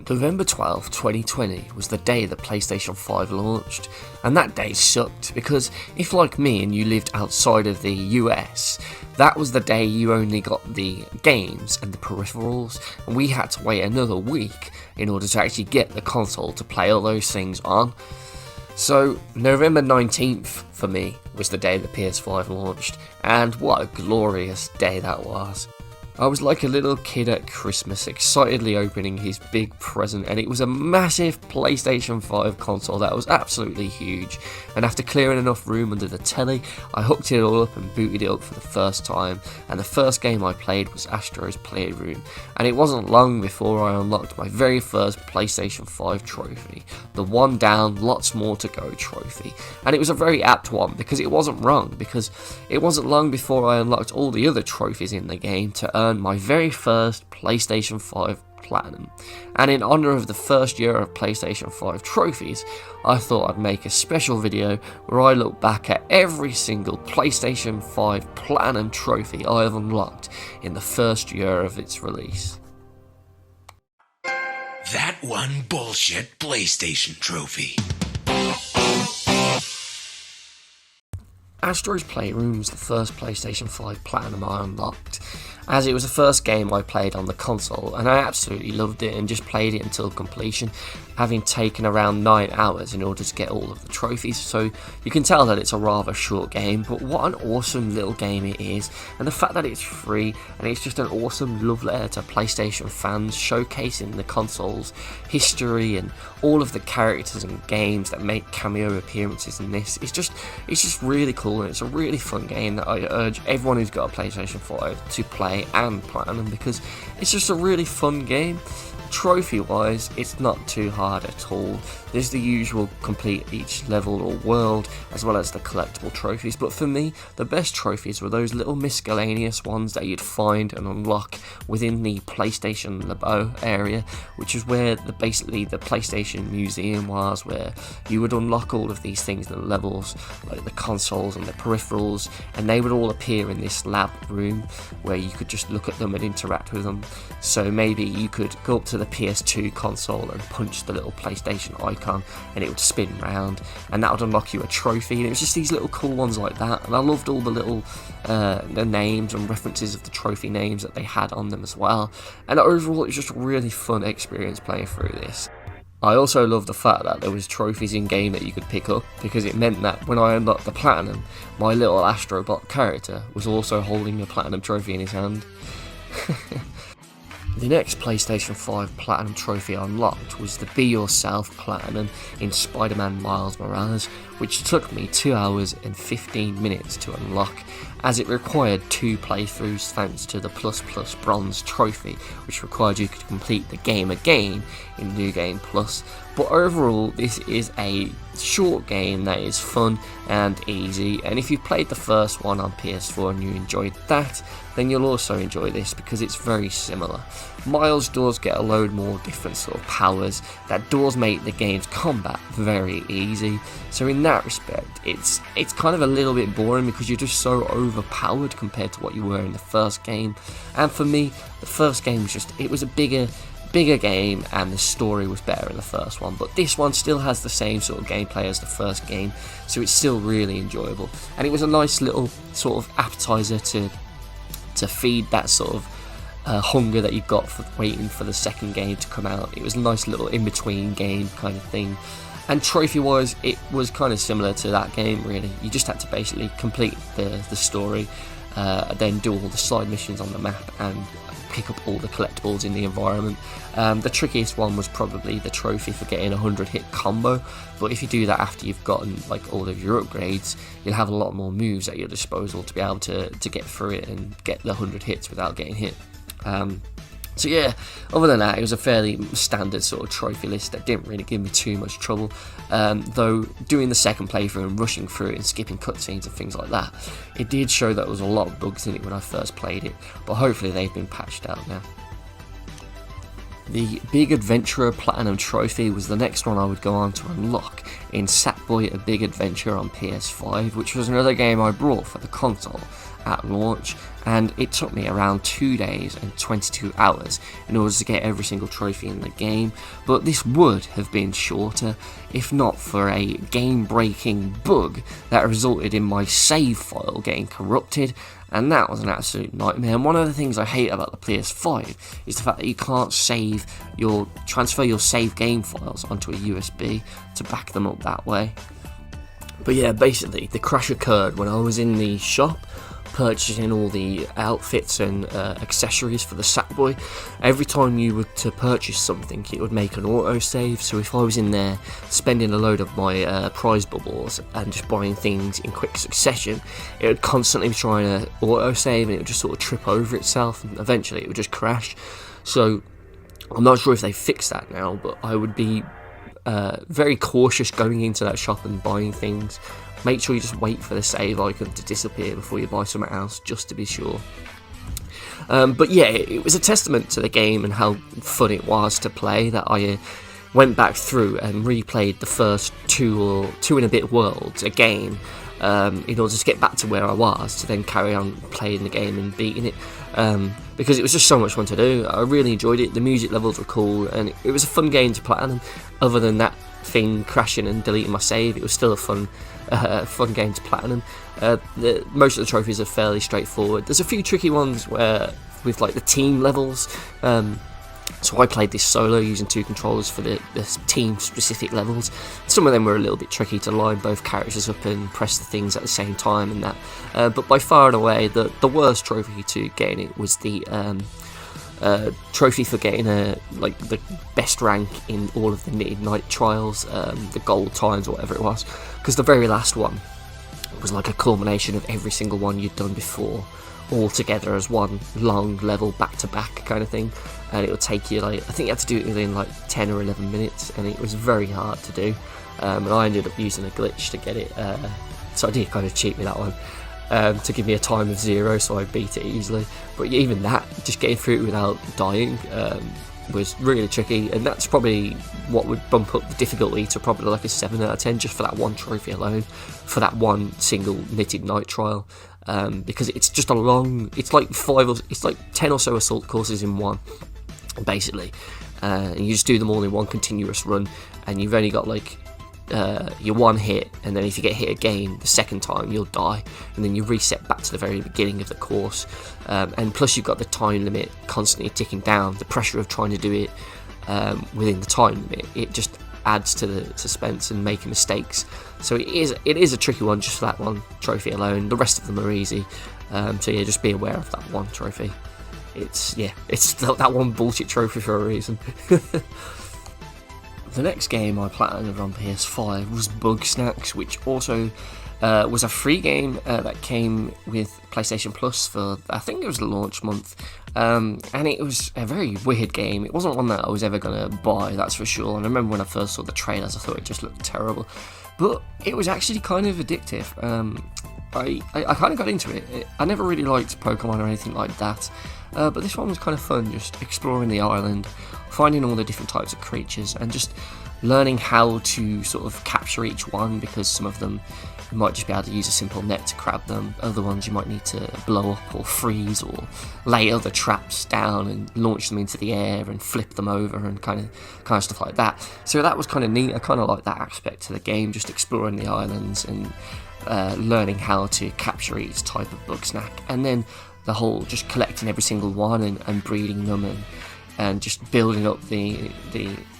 November 12, 2020 was the day the PlayStation 5 launched, and that day sucked because if, like me, and you lived outside of the US, that was the day you only got the games and the peripherals, and we had to wait another week in order to actually get the console to play all those things on. So November 19th for me was the day the PS5 launched, and what a glorious day that was. I was like a little kid at Christmas, excitedly opening his big present, and it was a massive PlayStation 5 console that was absolutely huge. And after clearing enough room under the telly, I hooked it all up and booted it up for the first time, and the first game I played was ASTROS PLAYROOM, and it wasn't long before I unlocked my very first PlayStation 5 trophy, the one down, lots more to go trophy. And it was a very apt one because it wasn't wrong, because it wasn't long before I unlocked all the other trophies in the game to earn my very first PlayStation 5 Platinum. And in honour of the first year of PlayStation 5 trophies, I thought I'd make a special video where I look back at every single PlayStation 5 Platinum trophy I have unlocked in the first year of its release. That one bullshit PlayStation trophy. ASTROS PLAYROOM was the first PlayStation 5 Platinum I unlocked, as it was the first game I played on the console, and I absolutely loved it and just played it until completion, having taken around 9 hours in order to get all of the trophies. So you can tell that it's a rather short game, but what an awesome little game it is, and the fact that it's free and it's just an awesome love letter to PlayStation fans, showcasing the console's history and all of the characters and games that make cameo appearances in this. It's just really cool, and it's a really fun game that I urge everyone who's got a PlayStation 5 to play and Platinum, because it's just a really fun game. Trophy wise, it's not too hard at all. There's the usual complete each level or world, as well as the collectible trophies, but for me the best trophies were those little miscellaneous ones that you'd find and unlock within the PlayStation Labo area, which is where basically the PlayStation Museum was, where you would unlock all of these things in the levels, like the consoles and the peripherals, and they would all appear in this lab room where you could just look at them and interact with them. So maybe you could go up to the PS2 console and punch the little PlayStation icon and it would spin round, and that would unlock you a trophy, and it was just these little cool ones like that. And I loved all the little the names and references of the trophy names that they had on them as well, and overall it was just a really fun experience playing through this. I also love the fact that there was trophies in game that you could pick up, because it meant that when I unlocked the Platinum, my little Astrobot character was also holding a Platinum trophy in his hand. The next PlayStation 5 Platinum trophy I unlocked was the Be Yourself Platinum in Spider-Man Miles Morales, which took me 2 hours and 15 minutes to unlock, as it required 2 playthroughs thanks to the Plus Bronze trophy, which required you to complete the game again in New Game Plus. But overall, this is a short game that is fun and easy, and if you played the first one on PS4 and you enjoyed that, then you'll also enjoy this because it's very similar. Miles does get a load more different sort of powers that does make the game's combat very easy, so in that respect it's kind of a little bit boring because you're just so overpowered compared to what you were in the first game. And for me, the first game was just, it was a bigger game and the story was better in the first one, but this one still has the same sort of gameplay as the first game, so it's still really enjoyable, and it was a nice little sort of appetizer to feed that sort of hunger that you've got for waiting for the second game to come out. It was a nice little in-between game kind of thing. And trophy-wise, it was kind of similar to that game, really. You just had to basically complete the story, then do all the side missions on the map, and pick up all the collectibles in the environment. The trickiest one was probably the trophy for getting a 100-hit combo, but if you do that after you've gotten like all of your upgrades, you'll have a lot more moves at your disposal to be able to get through it and get the 100 hits without getting hit. So yeah, other than that, it was a fairly standard sort of trophy list that didn't really give me too much trouble, though doing the second playthrough and rushing through it and skipping cutscenes and things like that, it did show that there was a lot of bugs in it when I first played it, but hopefully they've been patched out now. The Big Adventurer Platinum Trophy was the next one I would go on to unlock in Sackboy: A Big Adventure on PS5, which was another game I brought for the console, at launch, and it took me around 2 days and 22 hours in order to get every single trophy in the game. But this would have been shorter if not for a game-breaking bug that resulted in my save file getting corrupted, and that was an absolute nightmare. And one of the things I hate about the PS5 is the fact that you can't transfer your save game files onto a USB to back them up that way. But yeah, basically the crash occurred when I was in the shop purchasing all the outfits and accessories for the Sackboy. Every time you were to purchase something, it would make an autosave. So if I was in there spending a load of my prize bubbles and just buying things in quick succession, it would constantly be trying to autosave, and it would just sort of trip over itself, and eventually it would just crash. So I'm not sure if they fixed that now, but I would be very cautious going into that shop and buying things. Make sure you just wait for the save icon to disappear before you buy something else, just to be sure. But yeah, it was a testament to the game and how fun it was to play that I went back through and replayed the first two and a bit worlds again, in order to get back to where I was, to then carry on playing the game and beating it, because it was just so much fun to do. I really enjoyed it. The music levels were cool, and it was a fun game to platinum. Other than that thing crashing and deleting my save, it was still a fun game to platinum. Most of the trophies are fairly straightforward. There's a few tricky ones with like the team levels. So I played this solo using 2 controllers for the team specific levels. Some of them were a little bit tricky to line both characters up and press the things at the same time and that. But by far and away, the worst trophy to getting it was the trophy for getting the best rank in all of the midnight trials, the gold times or whatever it was, because the very last one was like a culmination of every single one you'd done before, all together as one long level back to back kind of thing, and it would take you I think you had to do it within 10 or 11 minutes, and it was very hard to do, and I ended up using a glitch to get it, so I did kind of cheat with that one. To give me a time of 0, so I beat it easily. But even that, just getting through it without dying, was really tricky, and that's probably what would bump up the difficulty to probably like a 7 out of 10 just for that one trophy alone, for that one single knitted night trial, because it's just it's like 10 or so assault courses in one, basically, and you just do them all in one continuous run, and you've only got your one hit, and then if you get hit again the second time, you'll die, and then you reset back to the very beginning of the course, and plus you've got the time limit constantly ticking down. The pressure of trying to do it within the time limit, it just adds to the suspense and making mistakes. So it is a tricky one just for that one trophy alone. The rest of them are easy, so yeah, just be aware of that one trophy. It's that one bullshit trophy for a reason. The next game I platinumed on PS5 was BUGSNAX, which also was a free game that came with PlayStation Plus for, I think it was the launch month, and it was a very weird game. It wasn't one that I was ever going to buy, that's for sure, and I remember when I first saw the trailers I thought it just looked terrible, but it was actually kind of addictive. I kind of got into it. I never really liked Pokemon or anything like that, but this one was kind of fun, just exploring the island, finding all the different types of creatures, and just learning how to sort of capture each one, because some of them you might just be able to use a simple net to grab them, other ones you might need to blow up or freeze or lay other traps down and launch them into the air and flip them over and kind of stuff like that. So that was kind of neat. I kind of like that aspect to the game, just exploring the islands and learning how to capture each type of BUGSNAX, and then the whole just collecting every single one and breeding them and just building up the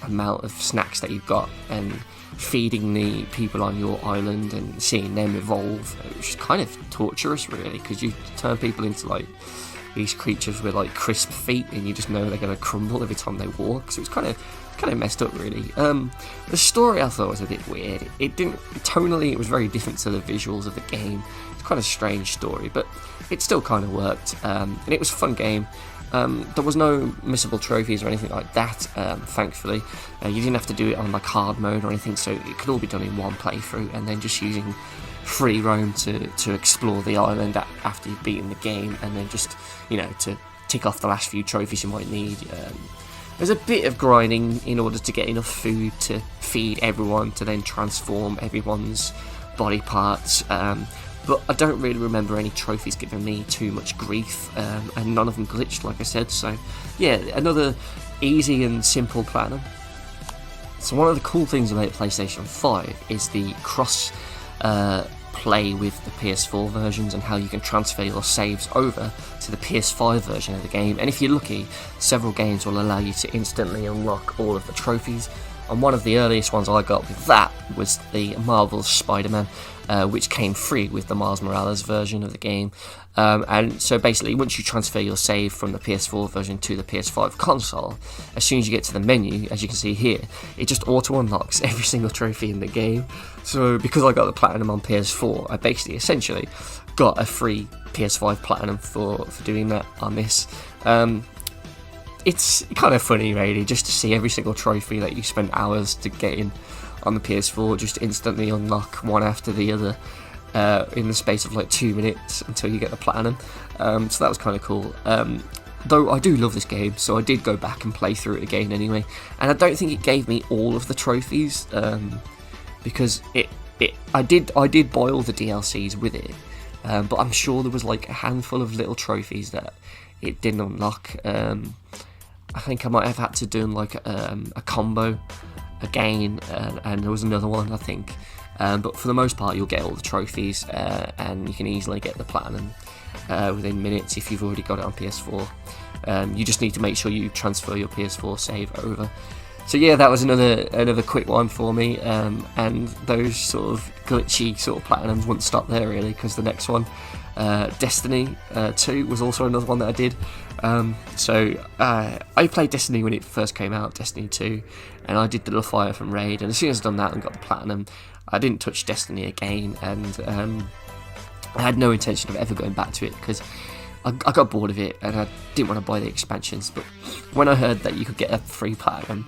amount of snacks that you've got and feeding the people on your island and seeing them evolve, which is kind of torturous really, because you turn people into these creatures with crisp feet, and you just know they're going to crumble every time they walk. So it's kind of messed up really. The story I thought was a bit weird. Tonally it was very different to the visuals of the game. It's quite a strange story, but it still kind of worked, and it was a fun game. There was no missable trophies or anything like that, thankfully. You didn't have to do it on hard mode or anything, so it could all be done in one playthrough, and then just using free roam to explore the island after you've beaten the game, and then just to tick off the last few trophies you might need. There's a bit of grinding in order to get enough food to feed everyone, to then transform everyone's body parts, but but I don't really remember any trophies giving me too much grief, and none of them glitched, like I said. So yeah, another easy and simple platinum. So one of the cool things about PlayStation 5 is the cross play with the PS4 versions, and how you can transfer your saves over to the PS5 version of the game. And if you're lucky, several games will allow you to instantly unlock all of the trophies. And one of the earliest ones I got with that was the Marvel's Spider-Man, which came free with the Miles Morales version of the game. And so basically, once you transfer your save from the PS4 version to the PS5 console, as soon as you get to the menu, as you can see here, it just auto-unlocks every single trophy in the game. So because I got the Platinum on PS4, I basically essentially got a free PS5 Platinum for doing that on this. It's kind of funny, really, just to see every single trophy that you spent hours to get in on the PS4 just instantly unlock one after the other in the space of like 2 minutes until you get the Platinum. So that was kind of cool. Though I do love this game, so I did go back and play through it again anyway. And I don't think it gave me all of the trophies, because I did buy all the DLCs with it, but I'm sure there was like a handful of little trophies that it didn't unlock. I think I might have had to do like a combo again, and there was another one, I think. But for the most part, you'll get all the trophies, and you can easily get the Platinum within minutes if you've already got it on PS4. You just need to make sure you transfer your PS4 save over. So yeah, that was another quick one for me, and those sort of glitchy sort of Platinums wouldn't stop there, really, because the next one, Destiny 2, was also another one that I did. So I played Destiny when it first came out, Destiny 2, and I did the Leviathan raid, and as soon as I'd done that and got the Platinum, I didn't touch Destiny again, and I had no intention of ever going back to it, because I got bored of it and I didn't want to buy the expansions. But when I heard that you could get a free Platinum,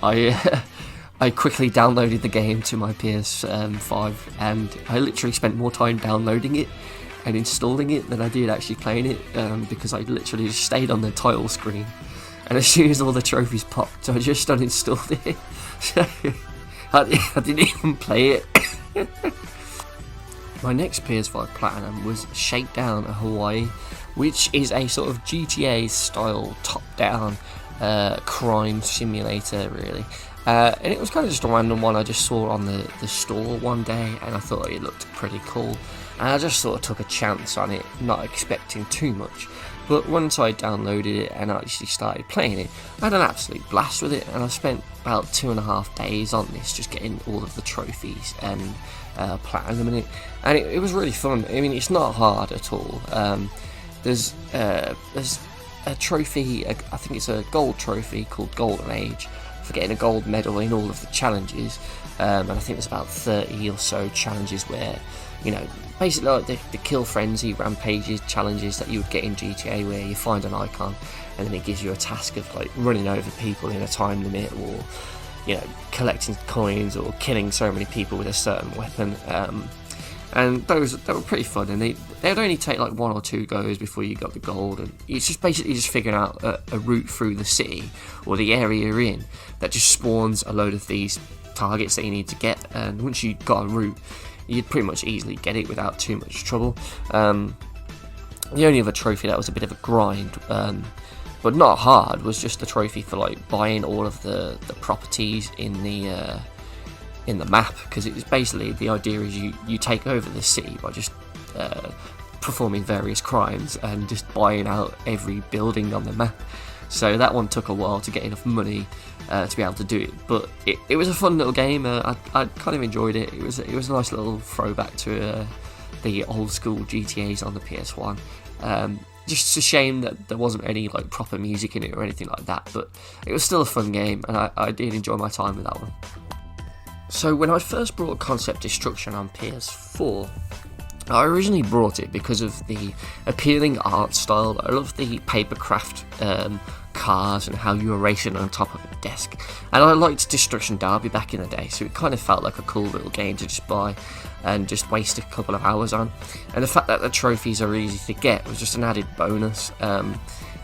I quickly downloaded the game to my PS5, and I literally spent more time downloading it and installing it than I did actually playing it, because I literally just stayed on the title screen, and as soon as all the trophies popped, I just uninstalled it. I didn't even play it. My next PS5 Platinum was SHAKEDOWN Hawaii, which is a sort of GTA style top-down crime simulator, really. And it was kind of just a random one I just saw on the store one day, and I thought it looked pretty cool. And I just sort of took a chance on it, not expecting too much. But once I downloaded it and actually started playing it, I had an absolute blast with it, and I spent about 2.5 days on this, just getting all of the trophies and Platinum in it. And it was really fun. I mean, it's not hard at all. There's a trophy, I think it's a gold trophy called Golden Age, for getting a gold medal in all of the challenges. And I think there's about 30 or so challenges where, you know, basically like the Kill Frenzy rampages challenges that you would get in GTA, where you find an icon and then it gives you a task of like running over people in a time limit, or, you know, collecting coins, or killing so many people with a certain weapon. And they were pretty fun, and they would only take like 1 or 2 goes before you got the gold, and it's just basically just figuring out a route through the city or the area you're in that just spawns a load of these targets that you need to get, and once you got a route, you'd pretty much easily get it without too much trouble. The only other trophy that was a bit of a grind, but not hard, was just the trophy for like buying all of the properties in the map, because it's basically, the idea is you take over the city by just performing various crimes and just buying out every building on the map. So that one took a while to get enough money to be able to do it, but it was a fun little game. I kind of enjoyed it. It was a nice little throwback to the old school GTAs on the PS1. Just a shame that there wasn't any like proper music in it or anything like that, but it was still a fun game, and I did enjoy my time with that one. So when I first brought Concept Destruction on PS4, I originally brought it because of the appealing art style. I love the papercraft cars and how you were racing on top of a desk, and I liked Destruction Derby back in the day, so it kind of felt like a cool little game to just buy and just waste a couple of hours on. And the fact that the trophies are easy to get was just an added bonus.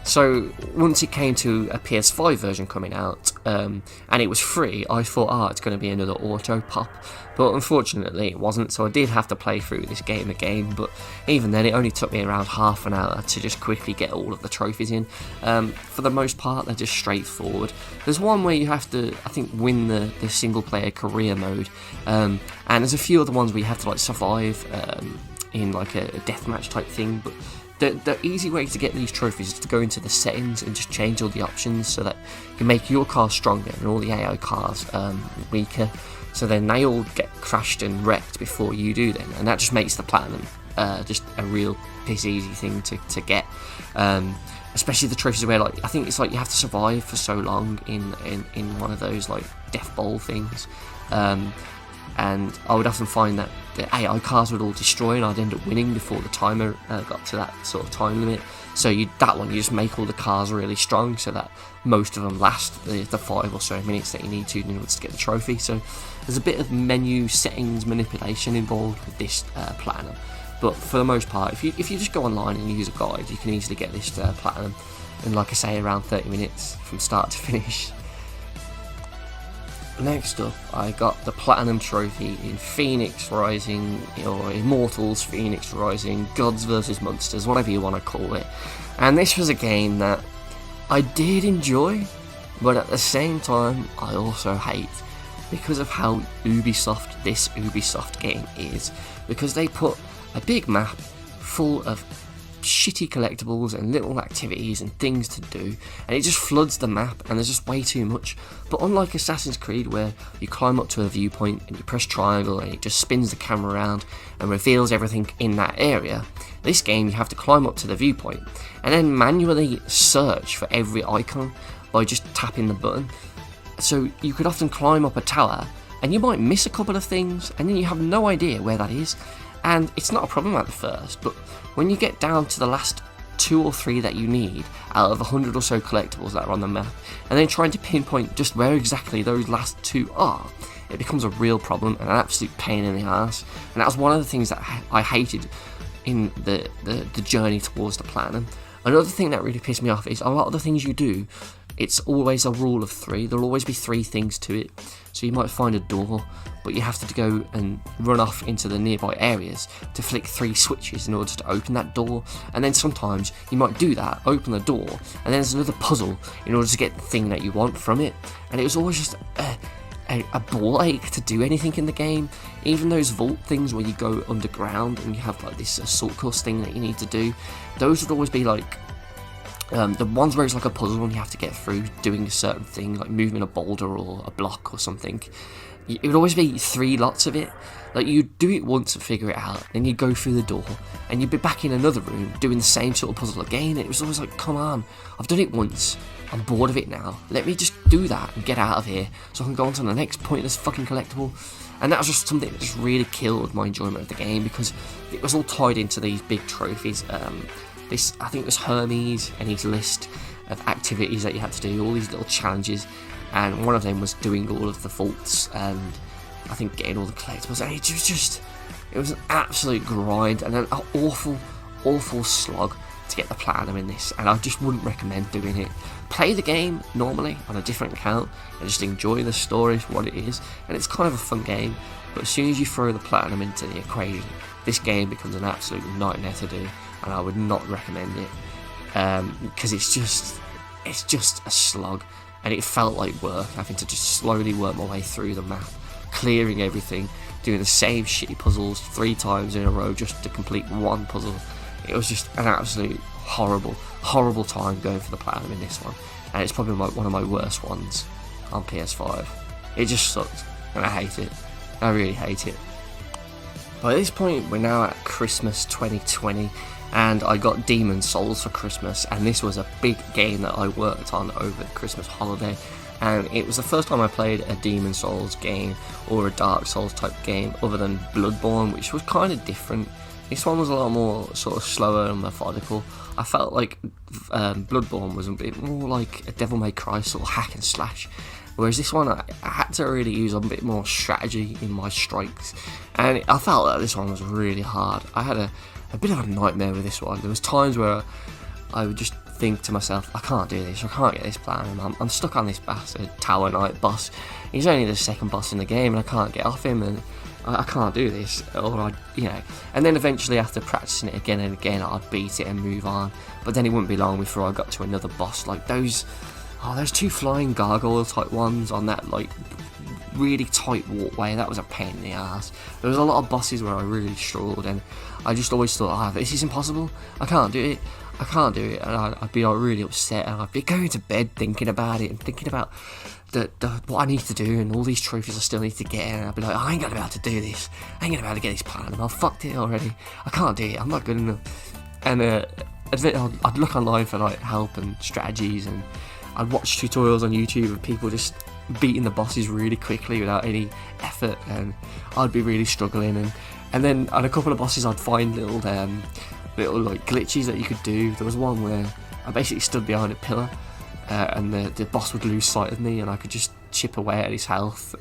So once it came to a PS5 version coming out, and it was free, I thought, it's going to be another auto pop, but unfortunately it wasn't, so I did have to play through this game again, but even then it only took me around half an hour to just quickly get all of the trophies in. For the most part, they're just straightforward. There's one where you have to, I think, win the single player career mode, and there's a few other ones where you have to like survive in like a deathmatch type thing, but the easy way to get these trophies is to go into the settings and just change all the options so that you can make your car stronger and all the AI cars weaker, so then they all get crashed and wrecked before you do then, and that just makes the platinum just a real piss easy thing to get, especially the trophies where like I think it's like you have to survive for so long in one of those like death bowl things, and I would often find that the AI cars would all destroy and I'd end up winning before the timer got to that sort of time limit. So that one, you just make all the cars really strong so that most of them last the 5 or so minutes that you need to in order to get the trophy. So there's a bit of menu settings manipulation involved with this platinum, but for the most part, if you just go online and use a guide, you can easily get this platinum in, like I say, around 30 minutes from start to finish. Next up, I got the Platinum Trophy in Phoenix Rising, or Immortals, Phoenix Rising, Gods vs Monsters, whatever you want to call it. And this was a game that I did enjoy, but at the same time, I also hate, because of how Ubisoft this Ubisoft game is. Because they put a big map full of shitty collectibles and little activities and things to do, and it just floods the map and there's just way too much. But unlike Assassin's Creed, where you climb up to a viewpoint and you press triangle and it just spins the camera around and reveals everything in that area, this game you have to climb up to the viewpoint and then manually search for every icon by just tapping the button. So you could often climb up a tower and you might miss a couple of things and then you have no idea where that is. And it's not a problem at the first, but when you get down to the last 2 or 3 that you need out of 100 or so collectibles that are on the map, and then trying to pinpoint just where exactly those last 2 are, it becomes a real problem and an absolute pain in the ass. And that was one of the things that I hated in the journey towards the platinum. Another thing that really pissed me off is a lot of the things you do, it's always a rule of 3. There'll always be 3 things to it. So you might find a door, but you have to go and run off into the nearby areas to flick 3 switches in order to open that door. And then sometimes you might do that, open the door, and then there's another puzzle in order to get the thing that you want from it. And it was always just a ball ache to do anything in the game. Even those vault things where you go underground and you have like this assault course thing that you need to do, those would always be like the ones where it's like a puzzle and you have to get through doing a certain thing, like moving a boulder or a block or something. It would always be 3 lots of it. Like, you'd do it once and figure it out, then you'd go through the door, and you'd be back in another room doing the same sort of puzzle again. And it was always like, come on, I've done it once, I'm bored of it now, let me just do that and get out of here so I can go on to the next pointless fucking collectible. And that was just something that just really killed my enjoyment of the game, because it was all tied into these big trophies. I think it was Hermes and his list of activities that you had to do, all these little challenges, and one of them was doing all of the vaults and I think getting all the collectibles, and it was an absolute grind and an awful slog to get the platinum in this, and I just wouldn't recommend doing it. Play the game normally on a different account and just enjoy the story for what it is, and it's kind of a fun game, but as soon as you throw the platinum into the equation, this game becomes an absolute nightmare to do, and I would not recommend it, because it's just a slog, and it felt like work, having to just slowly work my way through the map, clearing everything, doing the same shitty puzzles 3 times in a row just to complete one puzzle. It was just an absolute horrible time going for the platinum in this one, and it's probably one of my worst ones on PS5. It just sucked, and I hate it. I really hate it. By this point, we're now at Christmas 2020, and I got Demon's Souls for Christmas, and this was a big game that I worked on over the Christmas holiday, and it was the first time I played a Demon's Souls game or a Dark Souls type game other than Bloodborne, which was kind of different. This one was a lot more sort of slower and methodical. I felt like Bloodborne was a bit more like a Devil May Cry sort of hack and slash, whereas this one I had to really use a bit more strategy in my strikes, and I felt that this one was really hard. I had a bit of a nightmare with this one. There was times where I would just think to myself, I can't do this, I can't get this platinum, I'm stuck on this bastard Tower Knight boss. He's only the second boss in the game and I can't get off him, and I can't do this, or and then eventually after practicing it again and again, I'd beat it and move on, but then it wouldn't be long before I got to another boss, like those 2 flying gargoyle type ones on that like really tight walkway. That was a pain in the ass. There was a lot of bosses where I really struggled, and I just always thought, this is impossible, I can't do it, and I'd be like really upset, and I'd be going to bed thinking about it and thinking about what I need to do and all these trophies I still need to get, and I'd be like, I ain't gonna be able to do this, I ain't gonna be able to get this platinum, I've fucked it already, I can't do it, I'm not good enough. And I'd look online for like help and strategies, and I'd watch tutorials on YouTube of people just beating the bosses really quickly without any effort, and I'd be really struggling, and then on a couple of bosses I'd find little like glitches that you could do. There was one where I basically stood behind a pillar, and the boss would lose sight of me, and I could just chip away at his health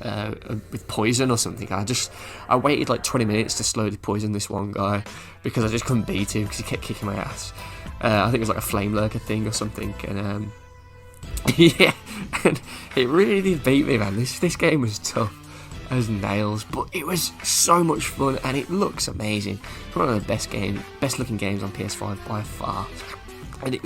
with poison or something. I waited like 20 minutes to slowly poison this one guy because I just couldn't beat him because he kept kicking my ass. I think it was like a flame lurker thing or something, and yeah, and it really did beat me, man. This game was tough as nails, but it was so much fun, and it looks amazing. It's one of the best looking games on PS5 by far, and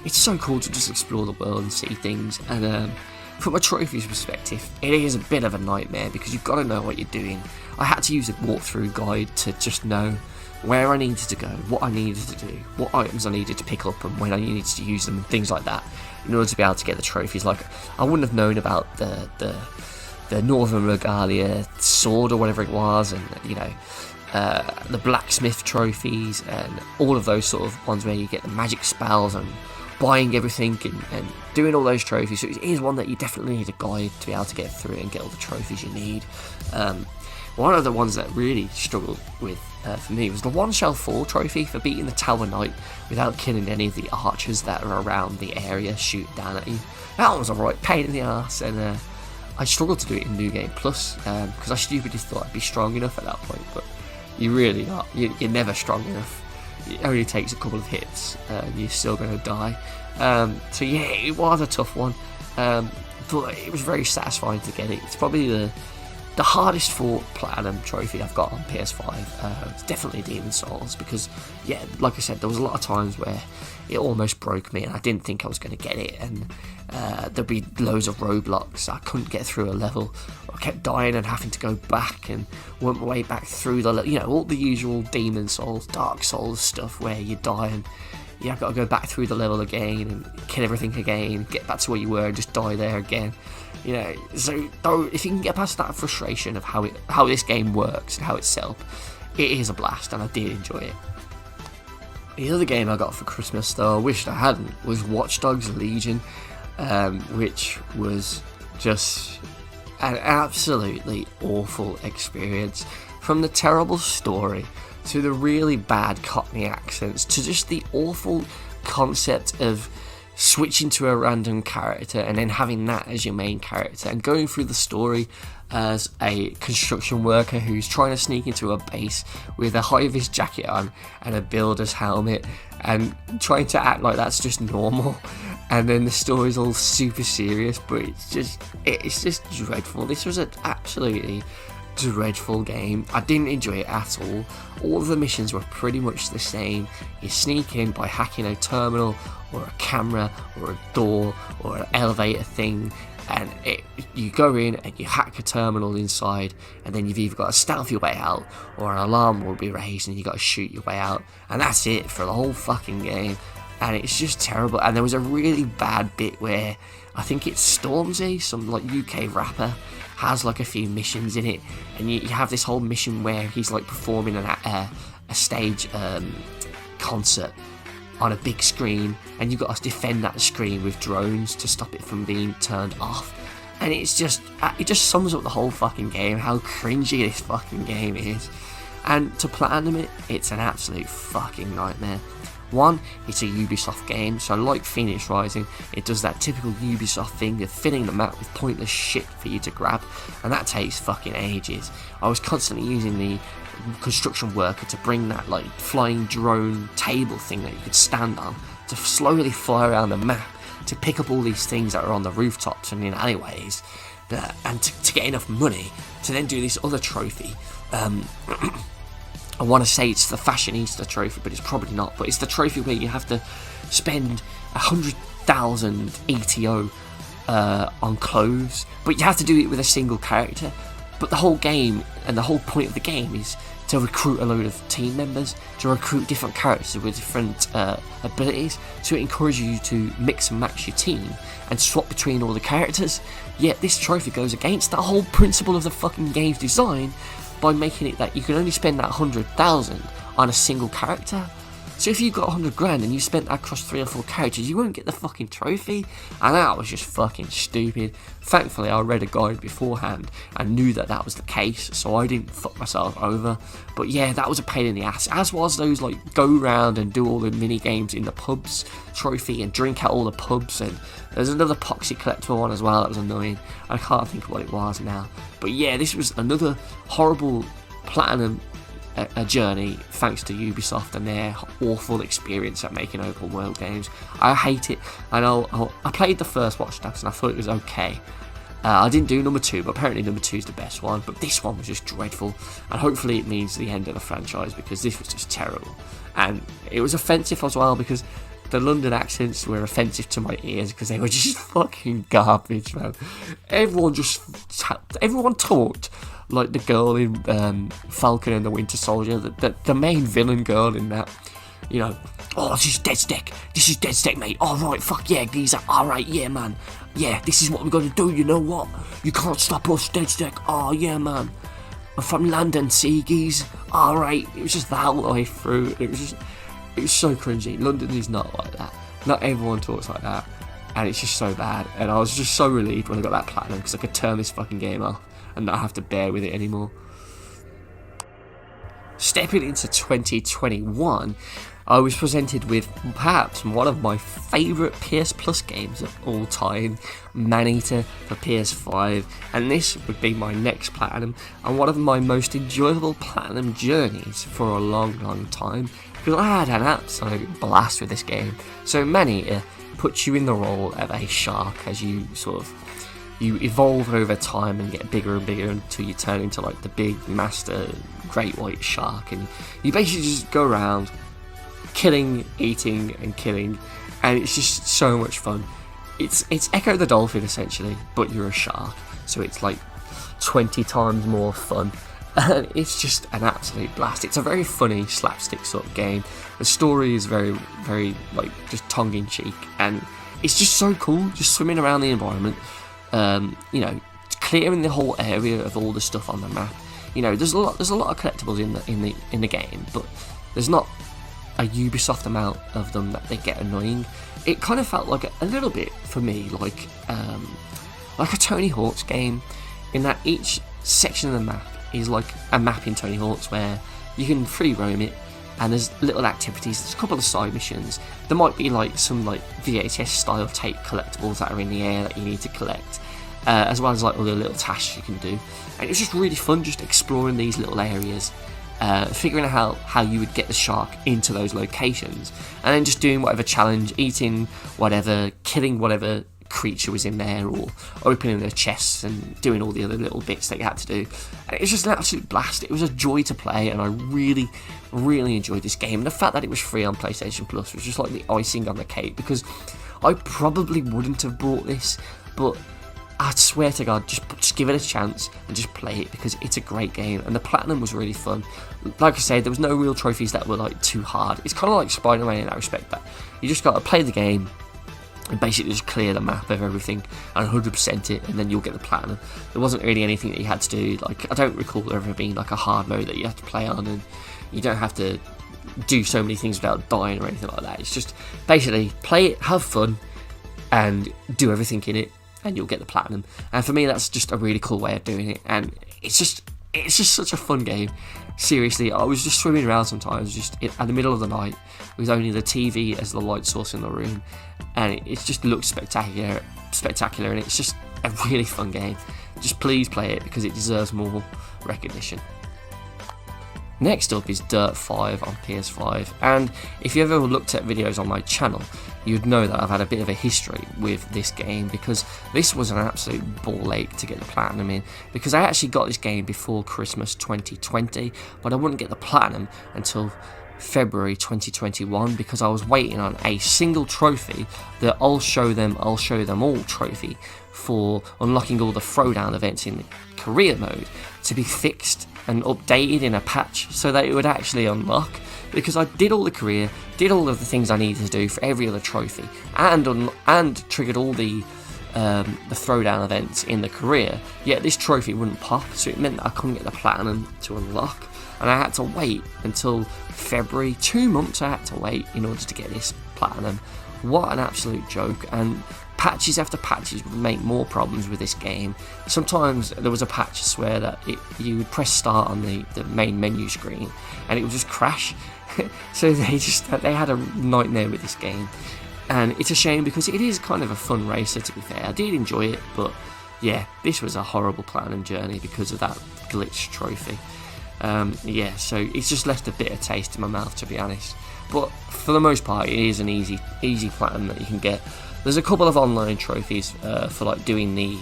it's so cool to just explore the world and see things. And from a trophies perspective, it is a bit of a nightmare because you've got to know what you're doing. I had to use a walkthrough guide to just know where I needed to go, what I needed to do, what items I needed to pick up, and when I needed to use them, and things like that, in order to be able to get the trophies. Like, I wouldn't have known about the Northern Regalia sword or whatever it was, and the blacksmith trophies, and all of those sort of ones where you get the magic spells and buying everything and doing all those trophies. So it is one that you definitely need a guide to be able to get through and get all the trophies you need. One of the ones that really struggled with for me was the One Shall Fall trophy for beating the Tower Knight without killing any of the archers that are around the area shooting down at you. That one was a right pain in the arse, and I struggled to do it in New Game Plus because I stupidly thought I'd be strong enough at that point, but you really are. You're never strong enough. It only takes a couple of hits and you're still going to die. So yeah, it was a tough one, but it was very satisfying to get it. It's probably the hardest fought platinum trophy I've got on PS5. It's definitely Demon Souls, because yeah, like I said, there was a lot of times where it almost broke me and I didn't think I was going to get it, and there'd be loads of roadblocks. I couldn't get through a level, I kept dying and having to go back and work my way back through all the usual Demon Souls, Dark Souls stuff where you die and you've got to go back through the level again and kill everything again, get back to where you were and just die there again. So if you can get past that frustration of how this game works and how it's set up, it is a blast, and I did enjoy it. The other game I got for Christmas, though I wished I hadn't, was WATCHDOGS Legion, which was just an absolutely awful experience. From the terrible story to the really bad Cockney accents to just the awful concept of switching to a random character and then having that as your main character and going through the story as a construction worker who's trying to sneak into a base with a high-vis jacket on and a builder's helmet and trying to act like that's just normal, and then the story's all super serious, but it's just dreadful. This was an absolutely dreadful game. I didn't enjoy it at all. All of the missions were pretty much the same. You sneak in by hacking a terminal or a camera or a door or an elevator thing, and you go in and you hack a terminal inside, and then you've either got to stealth your way out or an alarm will be raised and you've got to shoot your way out, and that's it for the whole fucking game. And it's just terrible. And there was a really bad bit where I think it's Stormzy, some like UK rapper, has like a few missions in it, and you have this whole mission where he's like performing a stage concert on a big screen, and you've got to defend that screen with drones to stop it from being turned off. And it just sums up the whole fucking game, how cringy this fucking game is. And to platinum it, it's an absolute fucking nightmare. One, it's a Ubisoft game, so like Phoenix Rising, it does that typical Ubisoft thing of filling the map with pointless shit for you to grab, and that takes fucking ages. I was constantly using the construction worker to bring that like flying drone table thing that you could stand on to slowly fly around the map, to pick up all these things that are on the rooftops and in alleyways, and to get enough money to then do this other trophy. I want to say it's the Fashionista trophy, but it's probably not. But it's the trophy where you have to spend 100,000 ETO on clothes, but you have to do it with a single character. But the whole game, and the whole point of the game, is to recruit a load of team members, to recruit different characters with different abilities, so it encourages you to mix and match your team and swap between all the characters. Yet this trophy goes against the whole principle of the fucking game's design by making it that you can only spend that 100,000 on a single character. So if you've got 100 grand and you spent that across 3 or 4 characters, you won't get the fucking trophy. And that was just fucking stupid. Thankfully, I read a guide beforehand and knew that that was the case, so I didn't fuck myself over. But yeah, that was a pain in the ass. As was those like go round and do all the mini games in the pubs trophy and drink at all the pubs. And there's another Poxy collectible one as well that was annoying. I can't think of what it was now. But yeah, this was another horrible platinum a journey thanks to Ubisoft and their awful experience at making open world games. I hate it. I know I played the first Watch Dogs and I thought it was okay. I didn't do number 2, but apparently number 2 is the best one. But this one was just dreadful, and hopefully it means the end of the franchise, because this was just terrible. And it was offensive as well, because the London accents were offensive to my ears because they were just fucking garbage, man. Everyone talked like the girl in Falcon and the Winter Soldier, the main villain girl in that. You know, oh, this is dead stick, mate. Oh, right, fuck yeah, geezer. Alright, yeah, man. Yeah, this is what we're gonna do, you know what? You can't stop us, dead stick. Oh, yeah, man. I'm from London, see, geez. Alright, it was just that all the way through. It was so cringy. London is not like that. Not everyone talks like that. And it's just so bad. And I was just so relieved when I got that platinum, because I could turn this fucking game off and not have to bear with it anymore. Stepping into 2021, I was presented with perhaps one of my favourite PS Plus games of all time, MANEATER for PS5, and this would be my next platinum, and one of my most enjoyable platinum journeys for a long time, because I had an absolute blast with this game. So MANEATER puts you in the role of a shark as you you evolve over time and get bigger and bigger until you turn into like the big master great white shark, and you basically just go around killing, eating and killing, and it's just so much fun. It's Echo the Dolphin essentially, but you're a shark, so it's like 20 times more fun, and it's just an absolute blast. It's a very funny slapstick sort of game. The story is very, very like just tongue-in-cheek, and it's just so cool just swimming around the environment, you know, clearing the whole area of all the stuff on the map. You know, there's a lot of collectibles in the game, but there's not a Ubisoft amount of them that they get annoying. It kind of felt like a little bit for me like a Tony Hawk's game, in that each section of the map is like a map in Tony Hawk's where you can free roam it, and there's little activities. There's a couple of side missions. There might be like some like VHS style tape collectibles that are in the air that you need to collect, as well as like other little tasks you can do. And it was just really fun just exploring these little areas, figuring out how you would get the shark into those locations, and then just doing whatever challenge, eating whatever, killing whatever creature was in there, or opening the chests and doing all the other little bits that you had to do. And it was just an absolute blast. It was a joy to play, and I really enjoyed this game. And the fact that it was free on PlayStation Plus was just like the icing on the cake, because I probably wouldn't have bought this, but I swear to God, just give it a chance and just play it, because it's a great game, and the platinum was really fun. Like I said, there was no real trophies that were like too hard. It's kind of like Spider-Man in that respect, that you just got to play the game and basically just clear the map of everything and 100% it, and then you'll get the platinum. There wasn't really anything that you had to do. Like, I don't recall there ever being like a hard mode that you have to play on, and you don't have to do so many things without dying or anything like that. It's just basically play it, have fun, and do everything in it, and you'll get the platinum. And for me, that's just a really cool way of doing it, and it's just such a fun game. Seriously, I was just swimming around sometimes just at the middle of the night with only the TV as the light source in the room, and it just looks spectacular, and it's just a really fun game. Just please play it, because it deserves more recognition. Next up is Dirt 5 on PS5, and if you ever looked at videos on my channel, you'd know that I've had a bit of a history with this game, because this was an absolute ball ache to get the platinum in, because I actually got this game before Christmas 2020, but I wouldn't get the platinum until February 2021, because I was waiting on a single trophy, the I'll show them all trophy, for unlocking all the throwdown events in the career mode to be fixed and updated in a patch so that it would actually unlock, because I did all the career, did all of the things I needed to do for every other trophy, and triggered all the throwdown events in the career, yet this trophy wouldn't pop, so it meant that I couldn't get the platinum to unlock, and I had to wait until February, 2 months I had to wait in order to get this platinum. What an absolute joke, and patches after patches would make more problems with this game. Sometimes there was a patch, I swear, that you would press start on the main menu screen and it would just crash. So they had a nightmare with this game, and it's a shame because it is kind of a fun racer, to be fair. I did enjoy it, but yeah, this was a horrible platinum journey because of that glitch trophy. Yeah, so it's just left a bitter taste in my mouth, to be honest. But for the most part, it is an easy platinum that you can get. There's a couple of online trophies for like doing the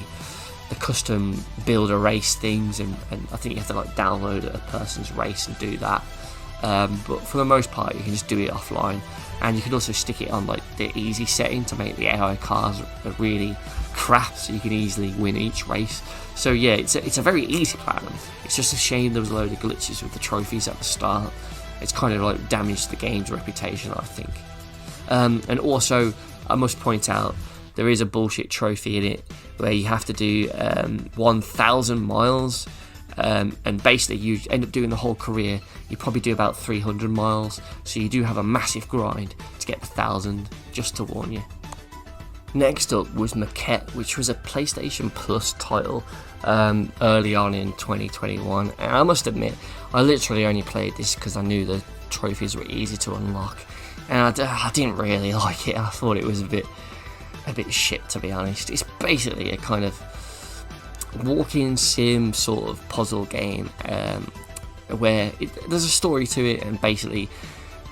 custom build a race things, and I think you have to like download a person's race and do that. But for the most part, you can just do it offline, and you can also stick it on like the easy setting to make the AI cars really crap, so you can easily win each race. So yeah, it's a very easy platinum. It's just a shame there was a load of glitches with the trophies at the start. It's kind of like damaged the game's reputation, I think. And also, I must point out, there is a bullshit trophy in it where you have to do 1,000 miles, and basically you end up doing the whole career. You probably do about 300 miles, so you do have a massive grind to get the 1,000, just to warn you. Next up was Maquette, which was a PlayStation Plus title early on in 2021, and I must admit, I literally only played this because I knew the trophies were easy to unlock, and I didn't really like it. I thought it was a bit shit, to be honest. It's basically a kind of walking sim sort of puzzle game where there's a story to it, and basically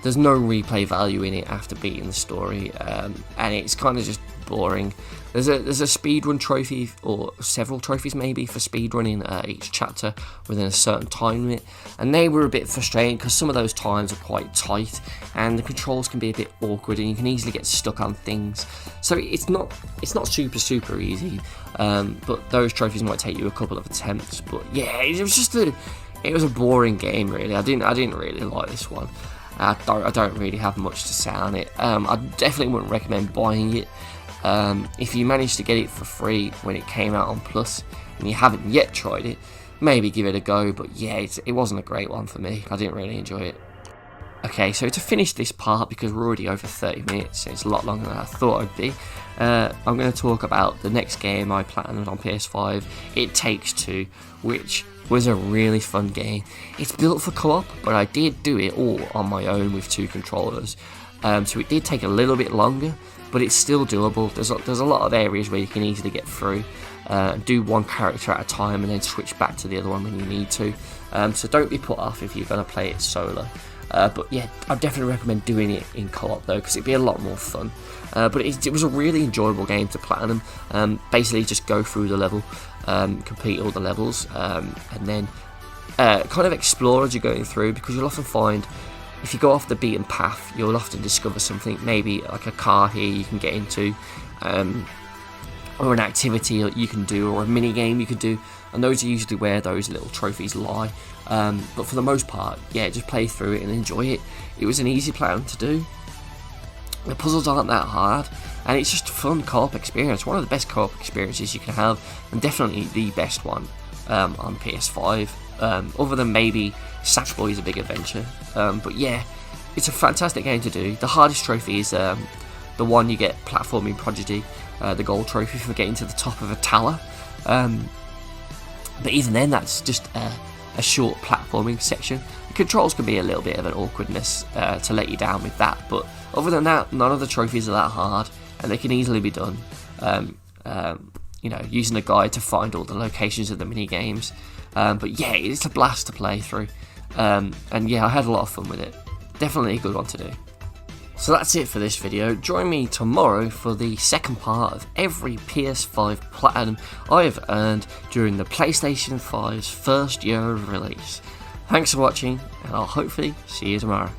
there's no replay value in it after beating the story, and it's kind of just boring. There's a speedrun trophy, or several trophies maybe, for speedrunning each chapter within a certain time limit, and they were a bit frustrating because some of those times are quite tight and the controls can be a bit awkward and you can easily get stuck on things. So it's not super easy, but those trophies might take you a couple of attempts. But yeah, it was a boring game, really. I didn't really like this one. I don't really have much to say on it. I definitely wouldn't recommend buying it. If you managed to get it for free when it came out on Plus and you haven't yet tried it, maybe give it a go, but yeah, it wasn't a great one for me. I didn't really enjoy it. Okay, so to finish this part, because we're already over 30 minutes, it's a lot longer than I thought it'd be, I'm going to talk about the next game I platinumed on PS5, It Takes Two, which was a really fun game. It's built for co-op, but I did do it all on my own with 2 controllers, so it did take a little bit longer, but it's still doable. There's a lot of areas where you can easily get through, do one character at a time and then switch back to the other one when you need to, so don't be put off if you're going to play it solo. But yeah, I definitely recommend doing it in co-op though, because it'd be a lot more fun. But it was a really enjoyable game to platinum. Basically just go through the level, complete all the levels, and then kind of explore as you're going through, because you'll often find, if you go off the beaten path, you'll often discover something, maybe like a car here you can get into, or an activity you can do, or a mini game you can do, and those are usually where those little trophies lie. But for the most part, yeah, just play through it and enjoy it. It was an easy platinum to do. The puzzles aren't that hard, and it's just a fun co-op experience. One of the best co-op experiences you can have, and definitely the best one on PS5. Other than maybe Sackboy is a big adventure, but yeah, it's a fantastic game to do. The hardest trophy is the one you get platforming Prodigy, the gold trophy for getting to the top of a tower, but even then that's just a short platforming section. The controls can be a little bit of an awkwardness to let you down with that, but other than that, none of the trophies are that hard and they can easily be done, using a guide to find all the locations of the mini games. But yeah, it's a blast to play through. And yeah, I had a lot of fun with it. Definitely a good one to do. So that's it for this video. Join me tomorrow for the second part of every PS5 Platinum I have earned during the PlayStation 5's first year of release. Thanks for watching, and I'll hopefully see you tomorrow.